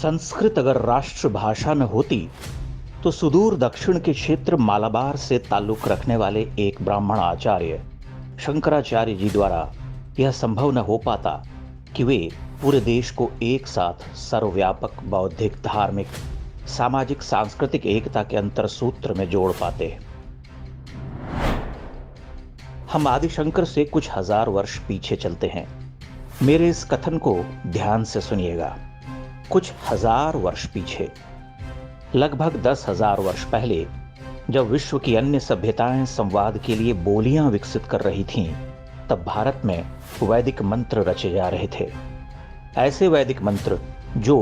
संस्कृत अगर राष्ट्रभाषा में होती तो सुदूर दक्षिण के क्षेत्र मालाबार से ताल्लुक रखने वाले एक ब्राह्मण आचार्य शंकराचार्य जी द्वारा यह संभव न हो पाता कि वे पूरे देश को एक साथ सर्वव्यापक बौद्धिक धार्मिक सामाजिक सांस्कृतिक एकता के अंतर सूत्र में जोड़ पाते। हम आदिशंकर से कुछ हजार वर्ष पीछे चलते हैं। मेरे इस कथन को ध्यान से सुनिएगा। कुछ हजार वर्ष पीछे, लगभग 10,000 वर्ष पहले, जब विश्व की अन्य सभ्यताएं संवाद के लिए बोलियां विकसित कर रही थीं, तब भारत में वैदिक मंत्र रचे जा रहे थे। ऐसे वैदिक मंत्र जो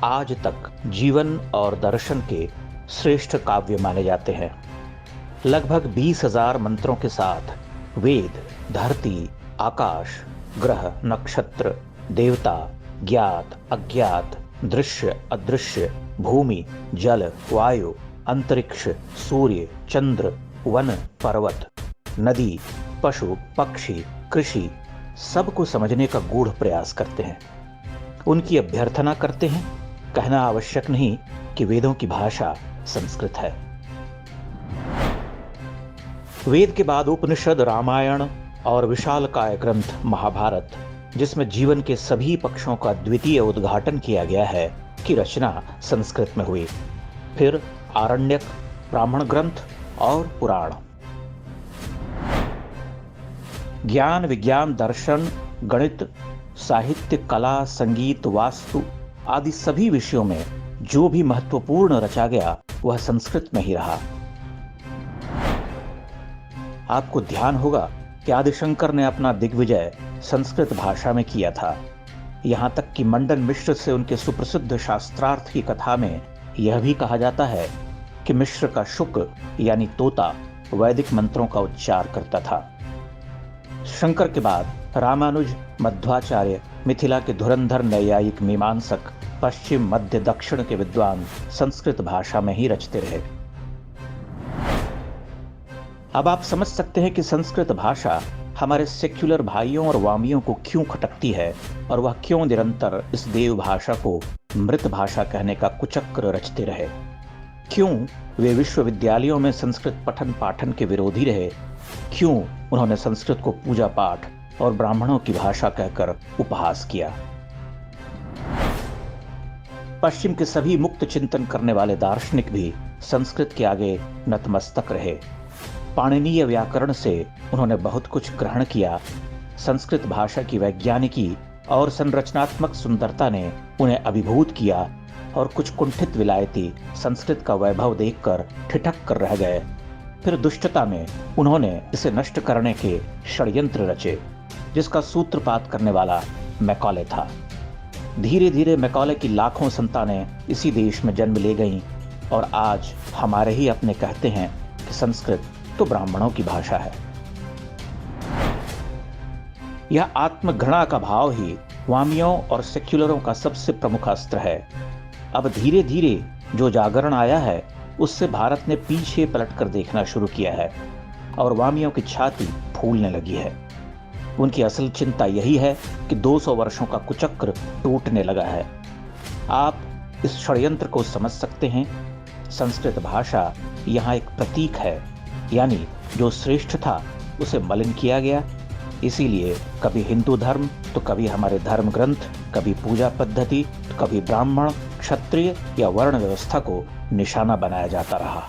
आज तक जीवन और दर्शन के श्रेष्ठ काव्य माने जाते हैं। लगभग 20,000 मंत्रों के साथ वेद, धरती, आकाश, ग्रह, नक्षत्र, देवता, ज्ञात, अज्ञात, दृश्य, अदृश्य, भूमि, जल, वायु, अंतरिक्ष, सूर्य, चंद्र, वन, पर्वत, नदी, पशु, पक्षी, कृषि, सबको समझने का गूढ़ प्रयास करते हैं। उनकी अभ्यर्थना करते हैं। कहना आवश्यक नहीं कि वेदों की भाषा संस्कृत है। वेद के बाद उपनिषद, रामायण और विशालकाय ग्रंथ महाभारत, जिसमें जीवन के सभी पक्षों का द्वितीय उद्घाटन किया गया है, की रचना संस्कृत में हुई। फिर आरण्यक, ब्राह्मण ग्रंथ और पुराण। ज्ञान, विज्ञान, दर्शन, गणित, साहित्य, कला, संगीत, वास्तु आदि सभी विषयों में जो भी महत्वपूर्ण रचा गया वह संस्कृत में ही रहा। आपको ध्यान होगा कि आदिशंकर ने अपना दिग्विजय संस्कृत भाषा में किया था। यहां तक कि मंडन मिश्र से उनके सुप्रसिद्ध शास्त्रार्थ की कथा में यह भी कहा जाता है कि मिश्र का शुक यानी तोता वैदिक मंत्रों का उच्चार करता था। शंकर के बाद रामानुज, मध्वाचार्य, मिथिला के धुरंधर नैयायिक मीमांसक, पश्चिम, मध्य, दक्षिण के विद्वान संस्कृत भाषा में ही रचते रहे। अब आप समझ सकते हैं कि संस्कृत भाषा हमारे सेक्युलर भाइयों और वामियों को क्यों खटकती है और वह क्यों निरंतर इस देव भाषा को मृत भाषा कहने का कुचक्र रचते रहे। क्यों वे विश्वविद्यालयों में संस्कृत पठन पाठन के विरोधी रहे। क्यों उन्होंने संस्कृत को पूजा पाठ और ब्राह्मणों की भाषा कहकर उपहास किया। पश्चिम के सभी मुक्त चिंतन करने वाले दार्शनिक भी संस्कृत के आगे नतमस्तक रहे। पाणिनीय व्याकरण से उन्होंने बहुत कुछ ग्रहण किया। संस्कृत भाषा की वैज्ञानिकी और संरचनात्मक सुंदरता ने उन्हें अभिभूत किया और कुछ कुंठित विलायती संस्कृत का वैभव देखकर ठिठक कर रह गए। फिर दुष्टता में उन्होंने इसे नष्ट करने के षड्यंत्र रचे, जिसका सूत्रपात करने वाला मैकॉले था। धीरे धीरे मैकॉले की लाखों संतानें इसी देश में जन्म ले गईं और आज हमारे ही अपने कहते हैं कि संस्कृत तो ब्राह्मणों की भाषा है। यह आत्मघृणा का भाव ही वामियों और सेक्युलरों का सबसे प्रमुख अस्त्र है। अब धीरे धीरे जो जागरण आया है उससे भारत ने पीछे पलटकर देखना शुरू किया है और वामियों की छाती फूलने लगी है। उनकी असल चिंता यही है कि 200 वर्षों का कुचक्र टूटने लगा है। आप इस षड्यंत्र को समझ सकते हैं। संस्कृत भाषा यहाँ एक प्रतीक है, यानी जो श्रेष्ठ था उसे मलिन किया गया। इसीलिए कभी हिंदू धर्म तो कभी हमारे धर्म ग्रंथ, कभी पूजा पद्धति तो कभी ब्राह्मण, क्षत्रिय या वर्ण व्यवस्था को निशाना बनाया जाता रहा।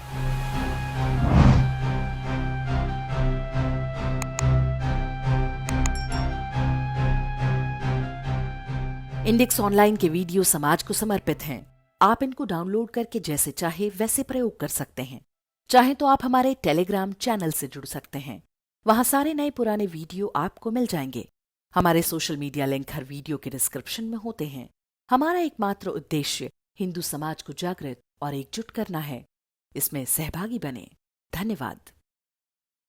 इंडेक्स ऑनलाइन के वीडियो समाज को समर्पित हैं। आप इनको डाउनलोड करके जैसे चाहे वैसे प्रयोग कर सकते हैं। चाहे तो आप हमारे टेलीग्राम चैनल से जुड़ सकते हैं। वहां सारे नए पुराने वीडियो आपको मिल जाएंगे। हमारे सोशल मीडिया लिंक हर वीडियो के डिस्क्रिप्शन में होते हैं। हमारा एकमात्र उद्देश्य हिंदू समाज को जागृत और एकजुट करना है। इसमें सहभागी बने। धन्यवाद।